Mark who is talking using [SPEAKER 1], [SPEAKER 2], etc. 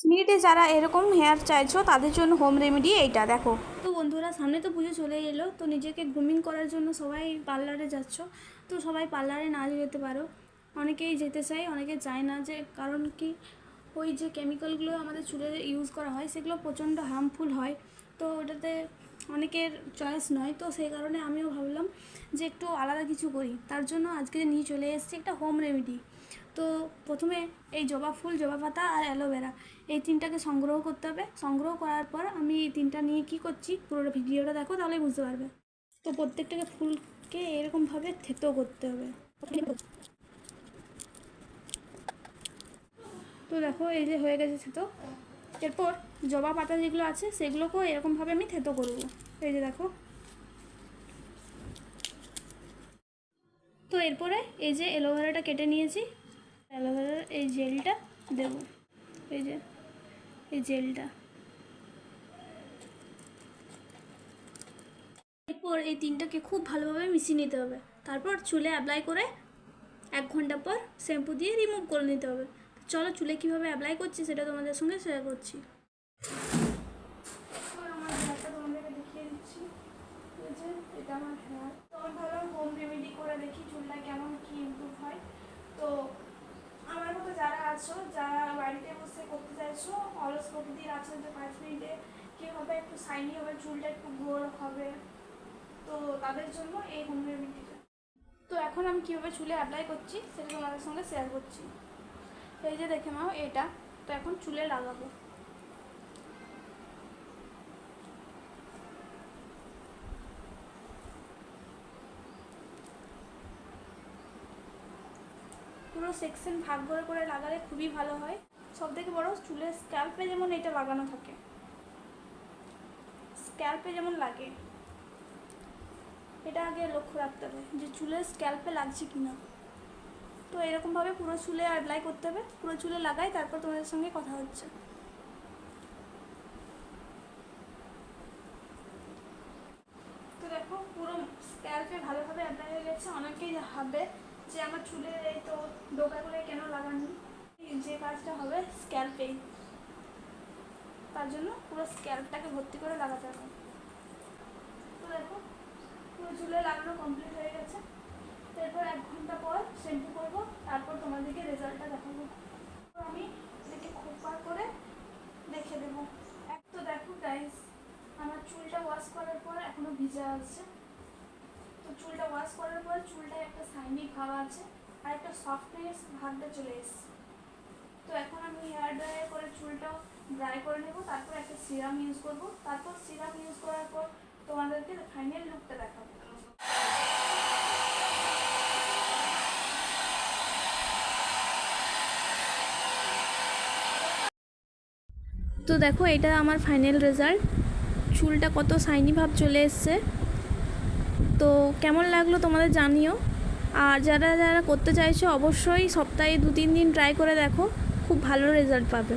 [SPEAKER 1] মিনিটে যারা এরকম হেয়ার চাইছো তাদের জন্য হোম রেমেডি এইটা দেখো। তো বন্ধুরা সামনে তো পুজো চলে এলো, তো নিজেকে গ্রুমিং করার জন্য সবাই পার্লারে যাচ্ছ। তো সবাই পার্লারে না যেতে পারো, অনেকেই যেতে চায়, অনেকে চায় না। যে কারণ কি, ওই যে কেমিক্যালগুলো আমাদের চুলে ইউজ করা হয় সেগুলো প্রচণ্ড হার্মফুল হয়, তো ওটাতে অনেকের চয়েস নয়। তো সেই কারণে আমিও ভাবলাম যে একটু আলাদা কিছু করি, তার জন্য আজকে নিয়ে চলে এসেছি একটা হোম রেমেডি। তো প্রথমে এই জবা ফুল, জবা পাতা আর অ্যালোভেরা এই তিনটাকে সংগ্রহ করতে হবে। সংগ্রহ করার পর আমি এই তিনটা নিয়ে কি করছি পুরো ভিডিওটা দেখো, তাহলেই বুঝতে পারবে। তো প্রত্যেকটাকে ফুলকে এরকমভাবে থেতো করতে হবে। তো দেখো এই যে হয়ে গেছে থেতো। এরপর জবা পাতা যেগুলো আছে সেগুলোকেও এরকমভাবে আমি থেতো করবো। এই যে দেখো। তো এরপরে এই যে অ্যালোভেরাটা কেটে নিয়েছি, অ্যালোভেরার এই জেলটা দেব। এই যে এই জেলটা, এরপর এই তিনটাকে খুব ভালোভাবে মিশিয়ে নিতে হবে। তারপর চুলে অ্যাপ্লাই করে 1 ঘন্টা পর শ্যাম্পু দিয়ে রিমুভ করে নিতে হবে। চলো চুলে কীভাবে অ্যাপ্লাই করছি সেটা তোমাদের সঙ্গে শেয়ার করছি। আমার হেয়ারটা তোমাদেরকে দেখিয়ে দিচ্ছি। এই যে এটা আমার হেয়ার। তো আমি ভাবলাম হোম রেমেডি করে দেখি চুলটা কেমন কী ইমপ্রুভ হয়। তো আমার মতো যারা আছো, যারা বাড়িতে বসে করতে চাইছো, অলস প্রকৃতির আছে, যে 5 মিনিটে কীভাবে একটু শাইনি হবে, চুলটা একটু গ্রো হবে, তো তাদের জন্য এই হোম রেমেডিটা। তো এখন আমি কীভাবে চুলে অ্যাপ্লাই করছি সেটা তোমাদের সঙ্গে শেয়ার করছি। এই যে দেখে নাও এটা। তো এখন চুলে লাগাবো। পুরো সেকশন ভাগ করে লাগালে খুবই ভালো হয়। সবথেকে বড়, চুলের স্ক্যাল্পে যেমন এটা লাগানো থাকে, স্ক্যাল্পে যেমন লাগে, এটা আগে লক্ষ্য রাখতে হবে যে চুলের স্ক্যাল্পে লাগছে কিনা। তো এরকমভাবে পুরো চুলে অ্যাপ্লাই করতে হবে। পুরো চুলে লাগাই, তারপর তোমাদের সঙ্গে কথা হচ্ছে। তো দেখো পুরো স্ক্যাল্পে ভালোভাবে অ্যাপ্লাই হয়ে গেছে। অনেকেই ভাববে যে আমার চুলের এই তো ডোকাগুলো কেন লাগানি, যে কাজটা হবে স্ক্যাল্পেই, তার জন্য পুরো স্ক্যাল্পটাকে ভর্তি করে লাগাতে হবে। তো দেখো পুরো চুলে লাগানো কমপ্লিট হয়ে গেছে। এরপর 1 ঘন্টা পর শ্যাম্পু করবো, তারপর তোমাদেরকে রেজাল্টটা দেখাবো। তো আমি এটাকে খোপা করে রেখে দেবো। তো দেখো গাইস, আমার চুলটা ওয়াশ করার পর এখনো ভিজা আছে। তো চুলটা ওয়াশ করার পর চুলটায় একটা শাইনি ভাব আছে আর একটা সফটনেস ভাবটা চলে এসছে। তো এখন আমি হেয়ার ড্রায়ার করে চুলটাও ড্রাই করে নেব, তারপর একটা সিরাম ইউজ করব। তারপর সিরাম ইউজ করার পর তোমাদেরকে ফাইনাল লুকটা দেখাবো। তো দেখো এটা আমার ফাইনাল রেজাল্ট। চুলটা কত শাইনি ভাব চলে এসছে। তো কেমন লাগলো তোমাদের জানিও। আর যারা যারা করতে চাইছো অবশ্যই সপ্তাহে 2-3 দিন ট্রাই করে দেখো, খুব ভালো রেজাল্ট পাবে।